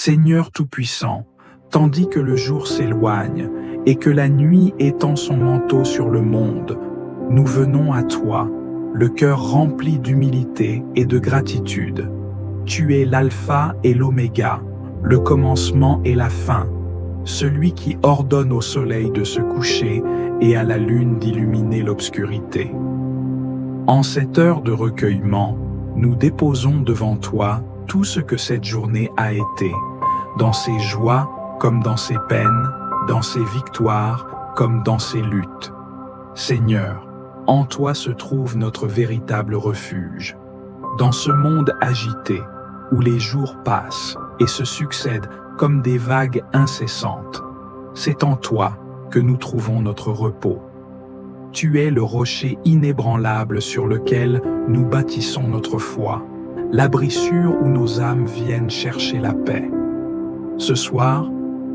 Seigneur Tout-Puissant, tandis que le jour s'éloigne et que la nuit étend son manteau sur le monde, nous venons à toi, le cœur rempli d'humilité et de gratitude. Tu es l'alpha et l'oméga, le commencement et la fin, celui qui ordonne au soleil de se coucher et à la lune d'illuminer l'obscurité. En cette heure de recueillement, nous déposons devant toi tout ce que cette journée a été, dans ses joies comme dans ses peines, dans ses victoires comme dans ses luttes. Seigneur, en toi se trouve notre véritable refuge. Dans ce monde agité, où les jours passent et se succèdent comme des vagues incessantes, c'est en toi que nous trouvons notre repos. Tu es le rocher inébranlable sur lequel nous bâtissons notre foi, l'abri sûr où nos âmes viennent chercher la paix. Ce soir,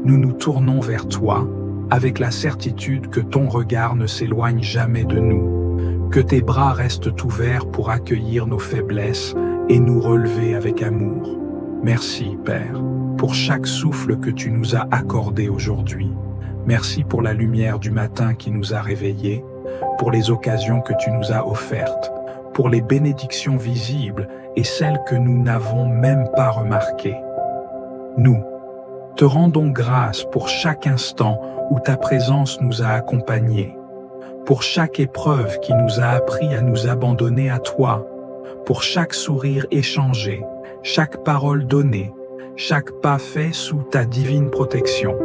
nous nous tournons vers toi avec la certitude que ton regard ne s'éloigne jamais de nous, que tes bras restent ouverts pour accueillir nos faiblesses et nous relever avec amour. Merci, Père, pour chaque souffle que tu nous as accordé aujourd'hui. Merci pour la lumière du matin qui nous a réveillés, pour les occasions que tu nous as offertes, pour les bénédictions visibles et celles que nous n'avons même pas remarquées. Nous te rendons grâce pour chaque instant où ta présence nous a accompagnés, pour chaque épreuve qui nous a appris à nous abandonner à toi, pour chaque sourire échangé, chaque parole donnée, chaque pas fait sous ta divine protection.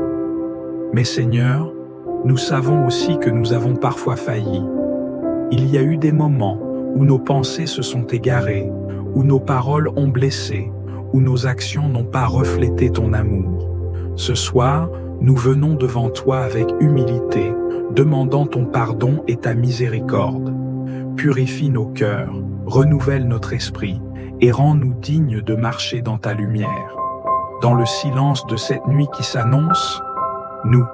Mais Seigneur, nous savons aussi que nous avons parfois failli. Il y a eu des moments où nos pensées se sont égarées, où nos paroles ont blessé, où nos actions n'ont pas reflété ton amour. Ce soir, nous venons devant toi avec humilité, demandant ton pardon et ta miséricorde. Purifie nos cœurs, renouvelle notre esprit et rends-nous dignes de marcher dans ta lumière. Dans le silence de cette nuit qui s'annonce, nous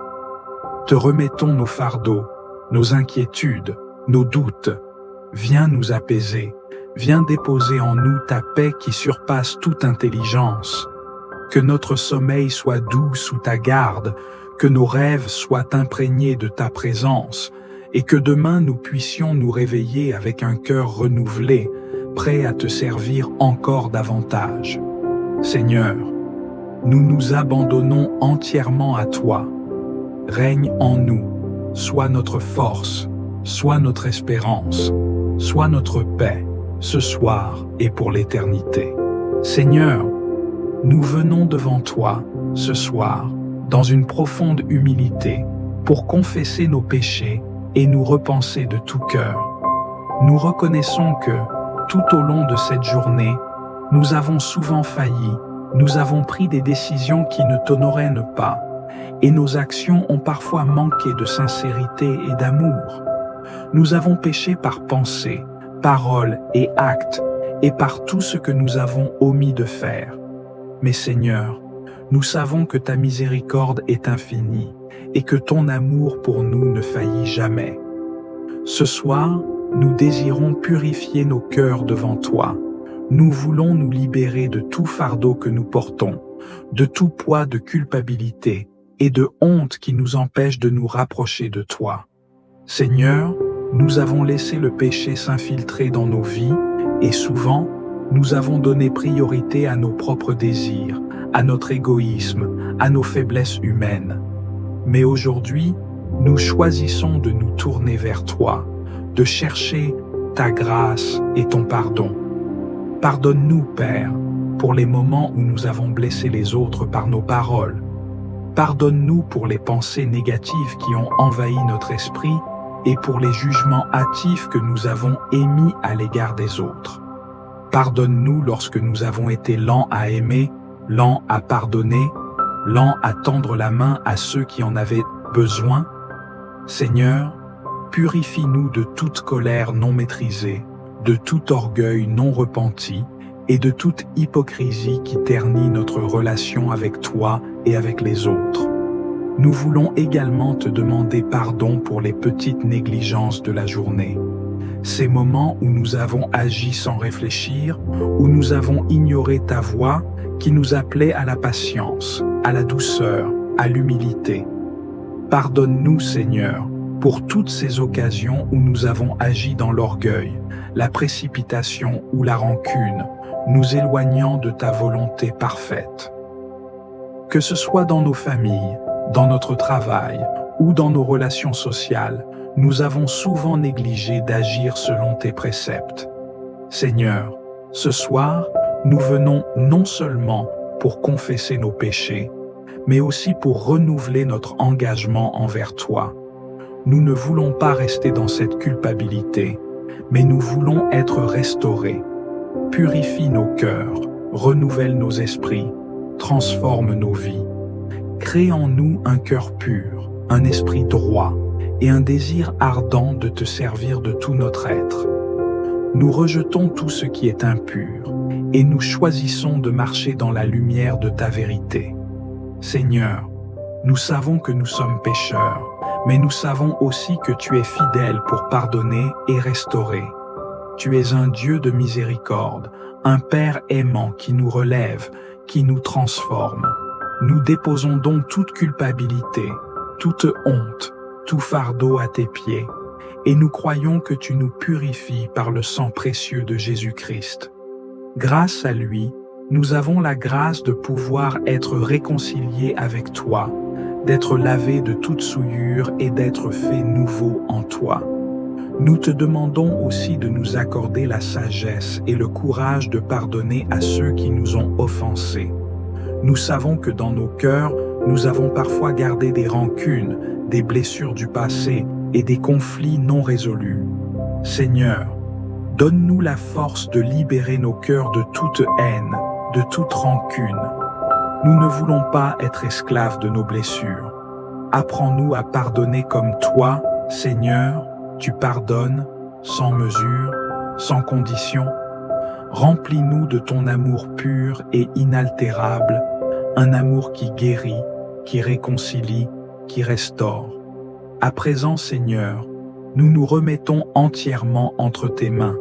te remettons nos fardeaux, nos inquiétudes, nos doutes. Viens nous apaiser, viens déposer en nous ta paix qui surpasse toute intelligence. Que notre sommeil soit doux sous ta garde, que nos rêves soient imprégnés de ta présence, et que demain nous puissions nous réveiller avec un cœur renouvelé, prêt à te servir encore davantage. Seigneur, nous nous abandonnons entièrement à toi. Règne en nous, sois notre force, sois notre espérance, sois notre paix, ce soir et pour l'éternité. Seigneur, nous venons devant toi, ce soir, dans une profonde humilité, pour confesser nos péchés et nous repenser de tout cœur. Nous reconnaissons que, tout au long de cette journée, nous avons souvent failli, nous avons pris des décisions qui ne t'honoraient pas, et nos actions ont parfois manqué de sincérité et d'amour. Nous avons péché par pensée, parole et acte, et par tout ce que nous avons omis de faire. Mais Seigneur, nous savons que ta miséricorde est infinie, et que ton amour pour nous ne faillit jamais. Ce soir, nous désirons purifier nos cœurs devant toi. Nous voulons nous libérer de tout fardeau que nous portons, de tout poids de culpabilité et de honte qui nous empêche de nous rapprocher de toi. Seigneur, nous avons laissé le péché s'infiltrer dans nos vies et souvent, nous avons donné priorité à nos propres désirs, à notre égoïsme, à nos faiblesses humaines. Mais aujourd'hui, nous choisissons de nous tourner vers toi, de chercher ta grâce et ton pardon. Pardonne-nous, Père, pour les moments où nous avons blessé les autres par nos paroles. Pardonne-nous pour les pensées négatives qui ont envahi notre esprit et pour les jugements hâtifs que nous avons émis à l'égard des autres. Pardonne-nous lorsque nous avons été lents à aimer, lents à pardonner, lents à tendre la main à ceux qui en avaient besoin. Seigneur, purifie-nous de toute colère non maîtrisée, de tout orgueil non repenti et de toute hypocrisie qui ternit notre relation avec toi et avec les autres. Nous voulons également te demander pardon pour les petites négligences de la journée. Ces moments où nous avons agi sans réfléchir, où nous avons ignoré ta voix, qui nous appelait à la patience, à la douceur, à l'humilité. Pardonne-nous, Seigneur, pour toutes ces occasions où nous avons agi dans l'orgueil, la précipitation ou la rancune, nous éloignant de ta volonté parfaite. Que ce soit dans nos familles, dans notre travail ou dans nos relations sociales, nous avons souvent négligé d'agir selon tes préceptes. Seigneur, ce soir, nous venons non seulement pour confesser nos péchés, mais aussi pour renouveler notre engagement envers toi. Nous ne voulons pas rester dans cette culpabilité, mais nous voulons être restaurés. Purifie nos cœurs, renouvelle nos esprits, transforme nos vies. Crée en nous un cœur pur, un esprit droit et un désir ardent de te servir de tout notre être. Nous rejetons tout ce qui est impur et nous choisissons de marcher dans la lumière de ta vérité. Seigneur, nous savons que nous sommes pécheurs, mais nous savons aussi que tu es fidèle pour pardonner et restaurer. Tu es un Dieu de miséricorde, un Père aimant qui nous relève, qui nous transforme. Nous déposons donc toute culpabilité, toute honte, tout fardeau à tes pieds, et nous croyons que tu nous purifies par le sang précieux de Jésus-Christ. Grâce à lui, nous avons la grâce de pouvoir être réconciliés avec toi, d'être lavés de toute souillure et d'être faits nouveaux en toi. Nous te demandons aussi de nous accorder la sagesse et le courage de pardonner à ceux qui nous ont offensés. Nous savons que dans nos cœurs, nous avons parfois gardé des rancunes, des blessures du passé et des conflits non résolus. Seigneur, donne-nous la force de libérer nos cœurs de toute haine, de toute rancune. Nous ne voulons pas être esclaves de nos blessures. Apprends-nous à pardonner comme toi, Seigneur, tu pardonnes, sans mesure, sans condition. Remplis-nous de ton amour pur et inaltérable, un amour qui guérit, qui réconcilie, qui restaure. À présent, Seigneur, nous nous remettons entièrement entre tes mains.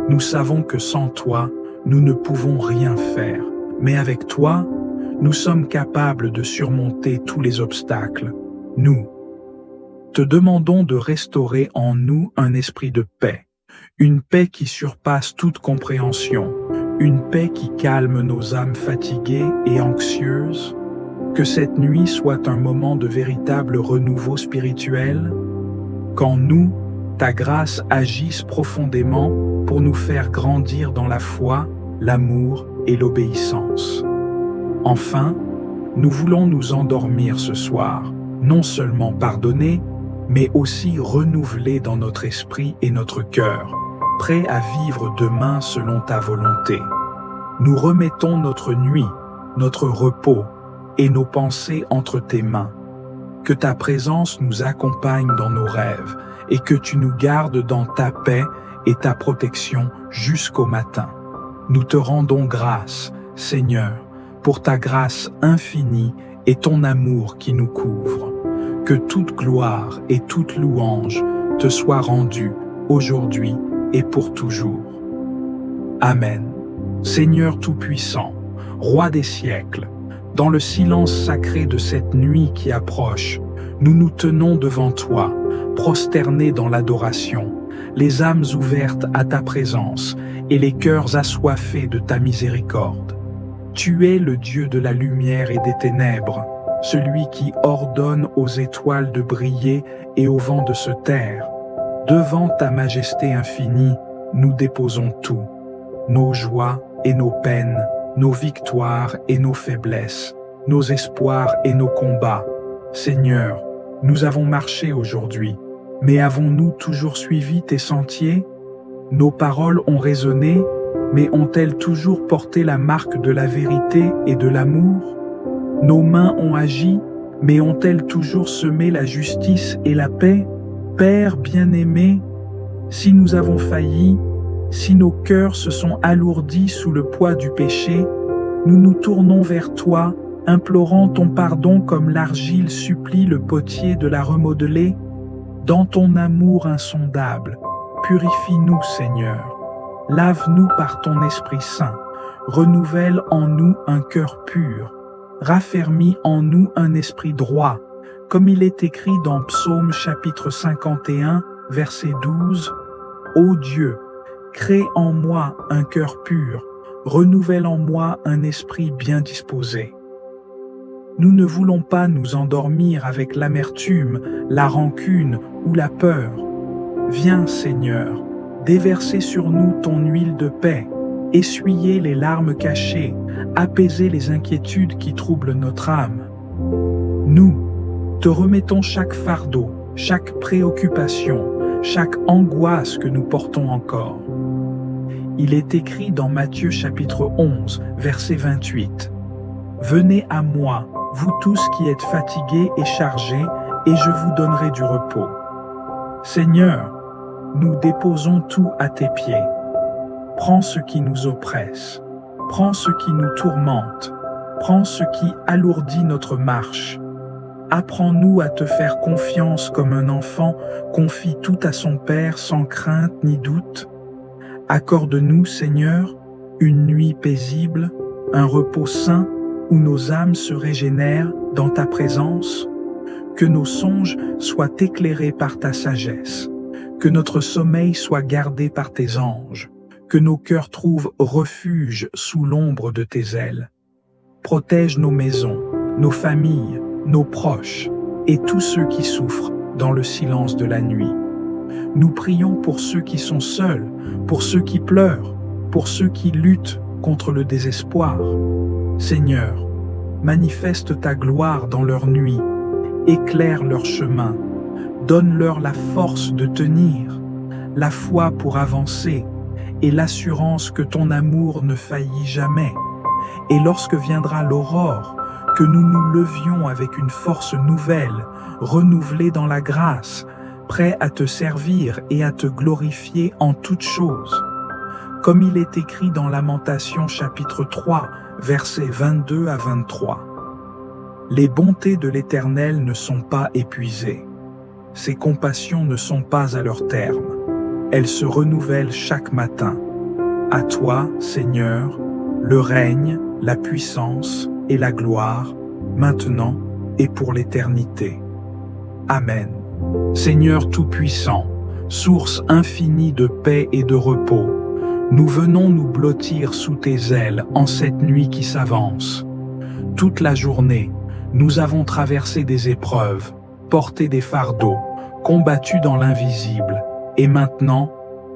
Nous savons que sans toi, nous ne pouvons rien faire, mais avec toi, nous sommes capables de surmonter tous les obstacles. Nous te demandons de restaurer en nous un esprit de paix, une paix qui surpasse toute compréhension, une paix qui calme nos âmes fatiguées et anxieuses. Que cette nuit soit un moment de véritable renouveau spirituel, qu'en nous, ta grâce agisse profondément pour nous faire grandir dans la foi, l'amour et l'obéissance. Enfin, nous voulons nous endormir ce soir, non seulement pardonnés, mais aussi renouvelés dans notre esprit et notre cœur, prêts à vivre demain selon ta volonté. Nous remettons notre nuit, notre repos et nos pensées entre tes mains. Que ta présence nous accompagne dans nos rêves et que tu nous gardes dans ta paix et ta protection jusqu'au matin. Nous te rendons grâce, Seigneur, pour ta grâce infinie et ton amour qui nous couvre. Que toute gloire et toute louange te soient rendues aujourd'hui et pour toujours. Amen. Seigneur Tout-Puissant, Roi des siècles, dans le silence sacré de cette nuit qui approche, nous nous tenons devant toi, prosternés dans l'adoration, les âmes ouvertes à ta présence et les cœurs assoiffés de ta miséricorde. Tu es le Dieu de la lumière et des ténèbres, celui qui ordonne aux étoiles de briller et au vent de se taire. Devant ta majesté infinie, nous déposons tout, nos joies et nos peines, nos victoires et nos faiblesses, nos espoirs et nos combats. Seigneur, nous avons marché aujourd'hui, mais avons-nous toujours suivi tes sentiers? Nos paroles ont résonné, mais ont-elles toujours porté la marque de la vérité et de l'amour? Nos mains ont agi, mais ont-elles toujours semé la justice et la paix? Père bien-aimé, si nous avons failli, si nos cœurs se sont alourdis sous le poids du péché, nous nous tournons vers toi, implorant ton pardon comme l'argile supplie le potier de la remodeler. Dans ton amour insondable, purifie-nous, Seigneur. Lave-nous par ton Esprit Saint. renouvelle en nous un cœur pur, raffermis en nous un esprit droit, comme il est écrit dans Psaume chapitre 51, verset 12. Ô Dieu, crée en moi un cœur pur, renouvelle en moi un esprit bien disposé. Nous ne voulons pas nous endormir avec l'amertume, la rancune ou la peur. Viens, Seigneur, déverser sur nous ton huile de paix, essuyer les larmes cachées, apaiser les inquiétudes qui troublent notre âme. Nous te remettons chaque fardeau, chaque préoccupation, chaque angoisse que nous portons encore. Il est écrit dans Matthieu chapitre 11, verset 28. « Venez à moi, vous tous qui êtes fatigués et chargés, et je vous donnerai du repos. » Seigneur, nous déposons tout à tes pieds. Prends ce qui nous oppresse, prends ce qui nous tourmente, prends ce qui alourdit notre marche. Apprends-nous à te faire confiance comme un enfant confie tout à son Père sans crainte ni doute. Accorde-nous, Seigneur, une nuit paisible, un repos sain où nos âmes se régénèrent dans ta présence. Que nos songes soient éclairés par ta sagesse, que notre sommeil soit gardé par tes anges, que nos cœurs trouvent refuge sous l'ombre de tes ailes. Protège nos maisons, nos familles, nos proches et tous ceux qui souffrent dans le silence de la nuit. Nous prions pour ceux qui sont seuls, pour ceux qui pleurent, pour ceux qui luttent contre le désespoir. Seigneur, manifeste ta gloire dans leur nuit, éclaire leur chemin, donne-leur la force de tenir, la foi pour avancer et l'assurance que ton amour ne faillit jamais. Et lorsque viendra l'aurore, que nous nous levions avec une force nouvelle, renouvelée dans la grâce, prêts à te servir et à te glorifier en toutes choses. Comme il est écrit dans Lamentations chapitre 3, versets 22 à 23. Les bontés de l'Éternel ne sont pas épuisées. Ses compassions ne sont pas à leur terme. Elles se renouvellent chaque matin. À toi, Seigneur, le règne, la puissance et la gloire, maintenant et pour l'éternité. Amen. Seigneur Tout-Puissant, source infinie de paix et de repos, nous venons nous blottir sous tes ailes en cette nuit qui s'avance. Toute la journée, nous avons traversé des épreuves, porté des fardeaux, combattu dans l'invisible, et maintenant,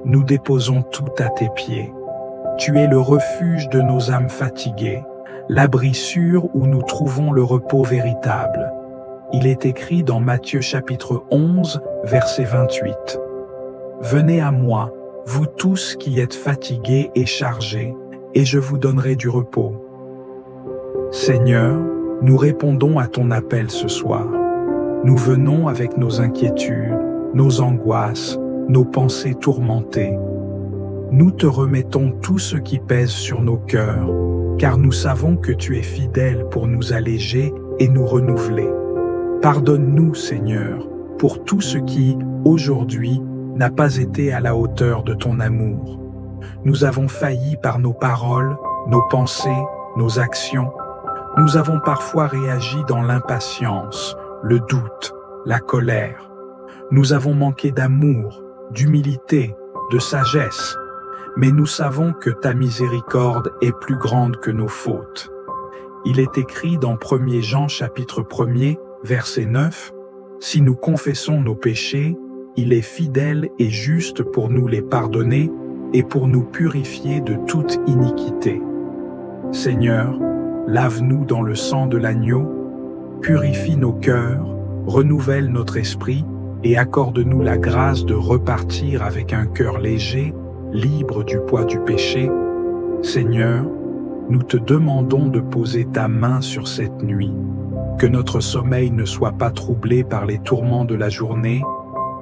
nous déposons tout à tes pieds. Tu es le refuge de nos âmes fatiguées, l'abri sûr où nous trouvons le repos véritable. Il est écrit dans Matthieu chapitre 11, verset 28. « Venez à moi, vous tous qui êtes fatigués et chargés, et je vous donnerai du repos. » Seigneur, nous répondons à ton appel ce soir. Nous venons avec nos inquiétudes, nos angoisses, nos pensées tourmentées. Nous te remettons tout ce qui pèse sur nos cœurs, car nous savons que tu es fidèle pour nous alléger et nous renouveler. Pardonne-nous, Seigneur, pour tout ce qui, aujourd'hui, n'a pas été à la hauteur de ton amour. Nous avons failli par nos paroles, nos pensées, nos actions. Nous avons parfois réagi dans l'impatience, le doute, la colère. Nous avons manqué d'amour, d'humilité, de sagesse. Mais nous savons que ta miséricorde est plus grande que nos fautes. Il est écrit dans 1 Jean chapitre 1er, verset 9, « Si nous confessons nos péchés, il est fidèle et juste pour nous les pardonner et pour nous purifier de toute iniquité. » Seigneur, lave-nous dans le sang de l'agneau, purifie nos cœurs, renouvelle notre esprit et accorde-nous la grâce de repartir avec un cœur léger, libre du poids du péché. Seigneur, nous te demandons de poser ta main sur cette nuit, que notre sommeil ne soit pas troublé par les tourments de la journée,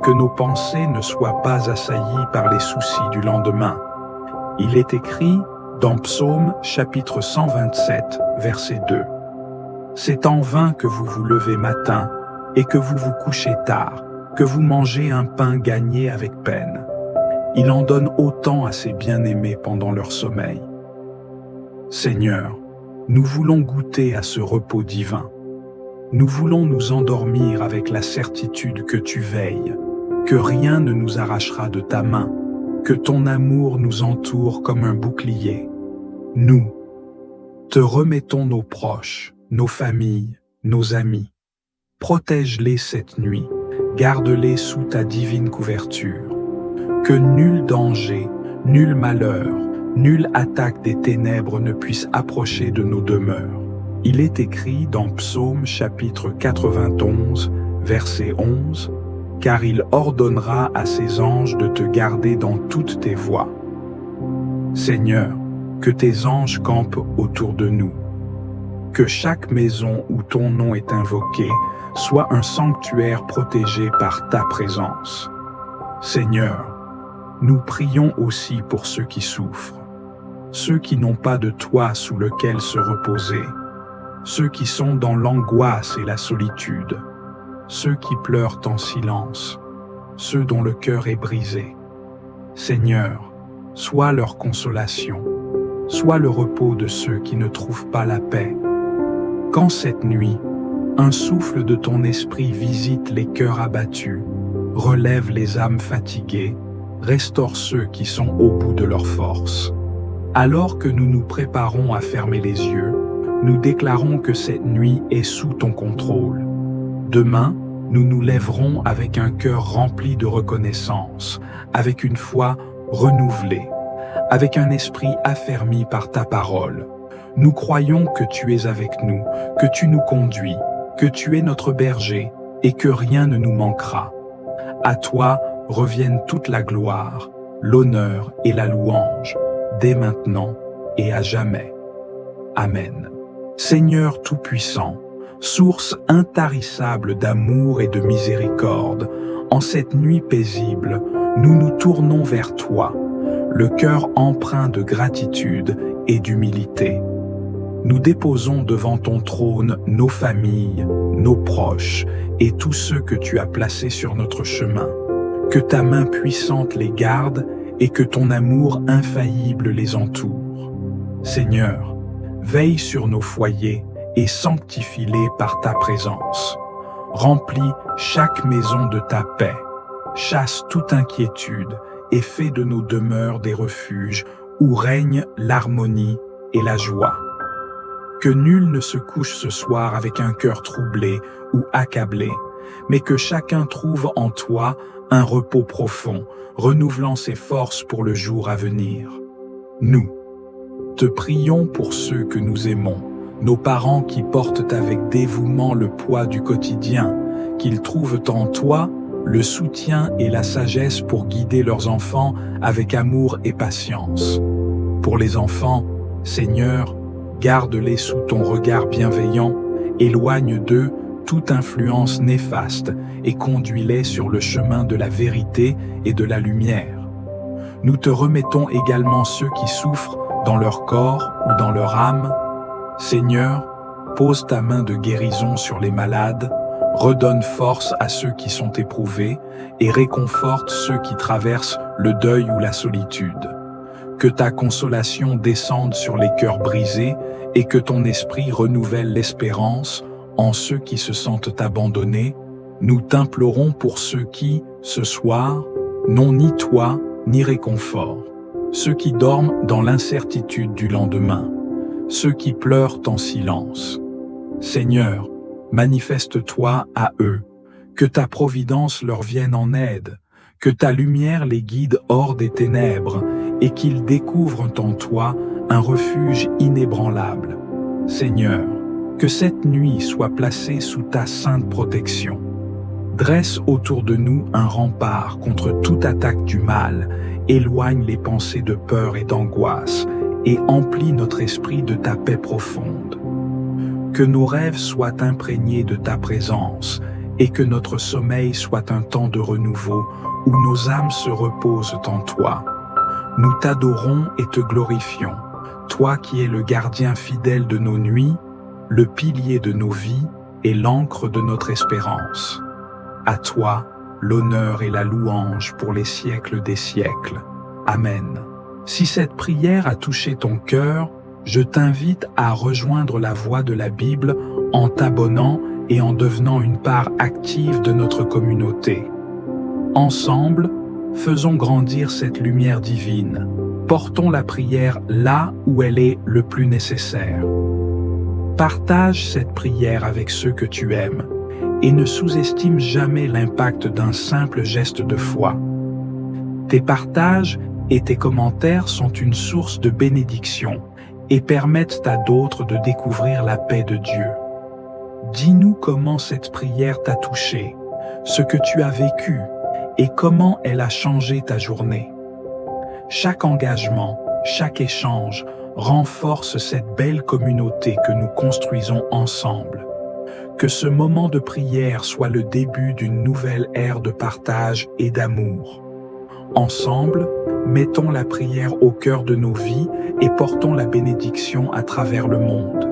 que nos pensées ne soient pas assaillies par les soucis du lendemain. Il est écrit dans Psaume chapitre 127, verset 2. « C'est en vain que vous vous levez matin et que vous vous couchez tard, que vous mangez un pain gagné avec peine. Il en donne autant à ses bien-aimés pendant leur sommeil. » Seigneur, nous voulons goûter à ce repos divin. Nous voulons nous endormir avec la certitude que tu veilles, que rien ne nous arrachera de ta main, que ton amour nous entoure comme un bouclier. Nous te remettons nos proches, nos familles, nos amis. Protège-les cette nuit, garde-les sous ta divine couverture. Que nul danger, nul malheur, nulle attaque des ténèbres ne puisse approcher de nos demeures. Il est écrit dans Psaume chapitre 91, verset 11, « Car il ordonnera à ses anges de te garder dans toutes tes voies. » Seigneur, que tes anges campent autour de nous. Que chaque maison où ton nom est invoqué soit un sanctuaire protégé par ta présence. Seigneur, nous prions aussi pour ceux qui souffrent, ceux qui n'ont pas de toit sous lequel se reposer, ceux qui sont dans l'angoisse et la solitude, ceux qui pleurent en silence, ceux dont le cœur est brisé. Seigneur, sois leur consolation, sois le repos de ceux qui ne trouvent pas la paix. Quand cette nuit, un souffle de ton esprit visite les cœurs abattus, relève les âmes fatiguées, restaure ceux qui sont au bout de leur force. Alors que nous nous préparons à fermer les yeux, nous déclarons que cette nuit est sous ton contrôle. Demain, nous nous lèverons avec un cœur rempli de reconnaissance, avec une foi renouvelée, avec un esprit affermi par ta parole. Nous croyons que tu es avec nous, que tu nous conduis, que tu es notre berger et que rien ne nous manquera. À toi reviennent toute la gloire, l'honneur et la louange, dès maintenant et à jamais. Amen. Seigneur Tout-Puissant, source intarissable d'amour et de miséricorde, en cette nuit paisible, nous nous tournons vers toi, le cœur empreint de gratitude et d'humilité. Nous déposons devant ton trône nos familles, nos proches et tous ceux que tu as placés sur notre chemin. Que ta main puissante les garde et que ton amour infaillible les entoure. Seigneur, veille sur nos foyers et sanctifie-les par ta présence. Remplis chaque maison de ta paix, chasse toute inquiétude et fais de nos demeures des refuges où règne l'harmonie et la joie. Que nul ne se couche ce soir avec un cœur troublé ou accablé, mais que chacun trouve en toi un repos profond, renouvelant ses forces pour le jour à venir. Nous te prions pour ceux que nous aimons, nos parents qui portent avec dévouement le poids du quotidien, qu'ils trouvent en toi le soutien et la sagesse pour guider leurs enfants avec amour et patience. Pour les enfants, Seigneur, garde-les sous ton regard bienveillant, éloigne d'eux toute influence néfaste et conduis-les sur le chemin de la vérité et de la lumière. Nous te remettons également ceux qui souffrent dans leur corps ou dans leur âme. Seigneur, pose ta main de guérison sur les malades, redonne force à ceux qui sont éprouvés et réconforte ceux qui traversent le deuil ou la solitude. Que ta consolation descende sur les cœurs brisés et que ton esprit renouvelle l'espérance en ceux qui se sentent abandonnés. Nous t'implorons pour ceux qui, ce soir, n'ont ni toit ni réconfort, ceux qui dorment dans l'incertitude du lendemain, ceux qui pleurent en silence. Seigneur, manifeste-toi à eux, que ta providence leur vienne en aide, que ta lumière les guide hors des ténèbres et qu'ils découvrent en toi un refuge inébranlable. Seigneur, que cette nuit soit placée sous ta sainte protection. Dresse autour de nous un rempart contre toute attaque du mal, éloigne les pensées de peur et d'angoisse et emplis notre esprit de ta paix profonde. Que nos rêves soient imprégnés de ta présence et que notre sommeil soit un temps de renouveau où nos âmes se reposent en toi. Nous t'adorons et te glorifions, toi qui es le gardien fidèle de nos nuits, le pilier de nos vies et l'encre de notre espérance. À toi, l'honneur et la louange pour les siècles des siècles. Amen. Si cette prière a touché ton cœur, Je t'invite à rejoindre la voie de la Bible en t'abonnant et en devenant une part active de notre communauté. Ensemble, faisons grandir cette lumière divine. Portons la prière là où elle est le plus nécessaire. Partage cette prière avec ceux que tu aimes et ne sous-estime jamais l'impact d'un simple geste de foi. Tes partages et tes commentaires sont une source de bénédiction et permettent à d'autres de découvrir la paix de Dieu. Dis-nous comment cette prière t'a touché, ce que tu as vécu et comment elle a changé ta journée. Chaque engagement, chaque échange renforce cette belle communauté que nous construisons ensemble. Que ce moment de prière soit le début d'une nouvelle ère de partage et d'amour. Ensemble, mettons la prière au cœur de nos vies et portons la bénédiction à travers le monde.